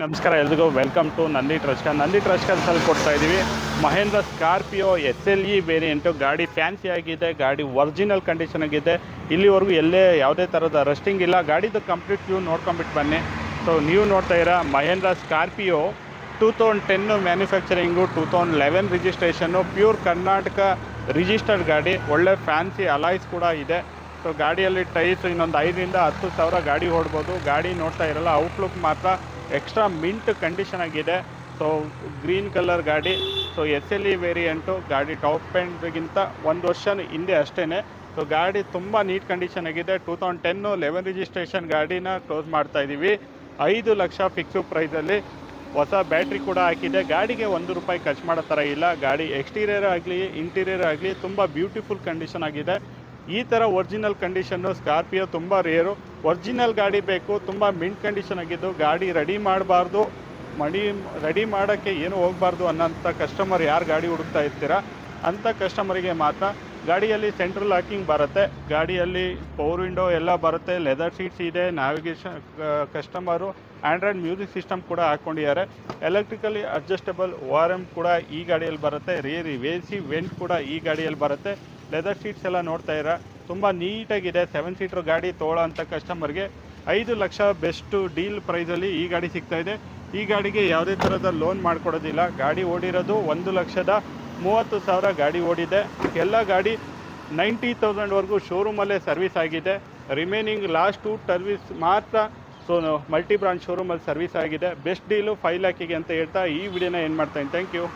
ನಮಸ್ಕಾರ ಎಲ್ರಿಗೂ welcome to Nandi ಟ್ರಸ್ಟಲ್ಲಿ ಕೊಡ್ತಾ ಇದ್ದೀವಿ ಮಹೇಂದ್ರ ಸ್ಕಾರ್ಪಿಯೋ SLE ವೇರಿಯಂಟು. ಗಾಡಿ ಫ್ಯಾನ್ಸಿ ಆಗಿದೆ, ಗಾಡಿ ಒರಿಜಿನಲ್ ಕಂಡೀಷನ್ ಆಗಿದೆ. ಇಲ್ಲಿವರೆಗೂ ಎಲ್ಲೇ ಯಾವುದೇ ಥರದ ರಸ್ಟಿಂಗ್ ಇಲ್ಲ. ಗಾಡಿದು ಕಂಪ್ಲೀಟ್ ವ್ಯೂ ನೋಡ್ಕೊಂಬಿಟ್ಟು ಬನ್ನಿ. ಸೊ ನೀವು ನೋಡ್ತಾ ಇರೋ Mahindra Scorpio 2010 manufacturing, 2011 registration, pure Karnataka registered ಗಾಡಿ. ಒಳ್ಳೆ ಫ್ಯಾನ್ಸಿ ಅಲಾಯ್ಸ್ ಕೂಡ ಇದೆ. ಸೊ ಗಾಡಿಯಲ್ಲಿ ಟೈರ್ಸ್ ಇನ್ನೊಂದು 5,000 to 10,000 ಗಾಡಿ ಓಡ್ಬೋದು. ಗಾಡಿ ನೋಡ್ತಾ ಇರಲ್ಲ, ಔಟ್ಲುಕ್ ಮಾತ್ರ ಎಕ್ಸ್ಟ್ರಾ ಮಿಂಟ್ ಕಂಡೀಷನ್ ಆಗಿದೆ. ಸೊ ಗ್ರೀನ್ ಕಲರ್ ಗಾಡಿ. So SLE variant. ಗಾಡಿ ಟಾಪ್ ಎಂಡ್ಗಿಂತ 1 ವರ್ಷ ಹಿಂದೆ ಅಷ್ಟೇ. ಸೊ ಗಾಡಿ ತುಂಬ ನೀಟ್ ಕಂಡೀಷನ್ ಆಗಿದೆ. 2010 11 ರಿಜಿಸ್ಟ್ರೇಷನ್ ಗಾಡಿನ ಕ್ಲೋಸ್ ಮಾಡ್ತಾ ಇದ್ದೀವಿ. 5 ಲಕ್ಷ ಫಿಕ್ಸು ಪ್ರೈಸಲ್ಲಿ. ಹೊಸ ಬ್ಯಾಟ್ರಿ ಕೂಡ ಹಾಕಿದೆ. ಗಾಡಿಗೆ ₹1 ಖರ್ಚು ಮಾಡೋ ಥರ ಇಲ್ಲ. ಗಾಡಿ ಎಕ್ಸ್ಟೀರಿಯರ್ ಆಗಲಿ ಇಂಟೀರಿಯರ್ ಆಗಲಿ ತುಂಬ ಬ್ಯೂಟಿಫುಲ್ ಕಂಡೀಷನ್ ಆಗಿದೆ. ಈ ಥರ ಒರಿಜಿನಲ್ ಕಂಡೀಷನ್ನು ಸ್ಕಾರ್ಪಿಯೋ ತುಂಬ ರೇರು. ಒರಿಜಿನಲ್ ಗಾಡಿ ಬೇಕು, ತುಂಬ ಮಿಂಟ್ ಕಂಡೀಷನ್ ಆಗಿದ್ದು. ಗಾಡಿ ರೆಡಿ ಮಾಡಬಾರ್ದು, ರೆಡಿ ಮಾಡೋಕ್ಕೆ ಏನು ಹೋಗಬಾರ್ದು ಅನ್ನೋಂಥ ಕಸ್ಟಮರ್ ಯಾರು ಗಾಡಿ ಹುಡುಕ್ತಾ ಇರ್ತೀರ ಅಂಥ ಕಸ್ಟಮರಿಗೆ ಮಾತ್ರ. ಗಾಡಿಯಲ್ಲಿ ಸೆಂಟ್ರಲ್ ಲಾಕಿಂಗ್ ಬರುತ್ತೆ, ಗಾಡಿಯಲ್ಲಿ ಪವರ್ ವಿಂಡೋ ಎಲ್ಲ ಬರುತ್ತೆ, ಲೆದರ್ ಸೀಟ್ಸ್ ಇದೆ, navigation. Customer Android music system ಕೂಡ ಹಾಕ್ಕೊಂಡಿದ್ದಾರೆ. ಎಲೆಕ್ಟ್ರಿಕಲಿ ಅಡ್ಜಸ್ಟಬಲ್ ORM ಕೂಡ ಈ ಗಾಡಿಯಲ್ಲಿ ಬರುತ್ತೆ. ರೇರ್ AC ವೆಂಟ್ ಕೂಡ ಈ ಗಾಡಿಯಲ್ಲಿ ಬರುತ್ತೆ. ಲೆದರ್ ಸೀಟ್ಸ್ ಎಲ್ಲ ನೋಡ್ತಾ ಇರ ತುಂಬ ನೀಟಾಗಿದೆ. 7 ಸೀಟ್ರ್ ಗಾಡಿ ತೊಗೊಳ್ಳೋ ಅಂಥ ಕಸ್ಟಮರ್ಗೆ 5 ಲಕ್ಷ ಬೆಸ್ಟು ಡೀಲ್ ಪ್ರೈಸಲ್ಲಿ ಈ ಗಾಡಿ ಸಿಗ್ತಾ ಇದೆ. ಈ ಗಾಡಿಗೆ ಯಾವುದೇ ಥರದ ಲೋನ್ ಮಾಡಿಕೊಡೋದಿಲ್ಲ. ಗಾಡಿ ಓಡಿರೋದು 1,30,000 ಗಾಡಿ ಓಡಿದೆ. ಎಲ್ಲ ಗಾಡಿ 90,000ವರೆಗೂ ಶೋರೂಮಲ್ಲೇ ಸರ್ವಿಸ್ ಆಗಿದೆ. ರಿಮೈನಿಂಗ್ ಲಾಸ್ಟ್ 2 ಸರ್ವಿಸ್ ಮಾತ್ರ ಮಲ್ಟಿ ಬ್ರಾಂಚ್ ಶೋರೂಮಲ್ಲಿ ಸರ್ವಿಸ್ ಆಗಿದೆ. ಬೆಸ್ಟ್ ಡೀಲು 5 ಲ್ಯಾಕಿಗೆ ಅಂತ ಹೇಳ್ತಾ ಈ ವಿಡಿಯೋನ ಏನು ಮಾಡ್ತಾಯಿದ್ದೀನಿ. Thank you.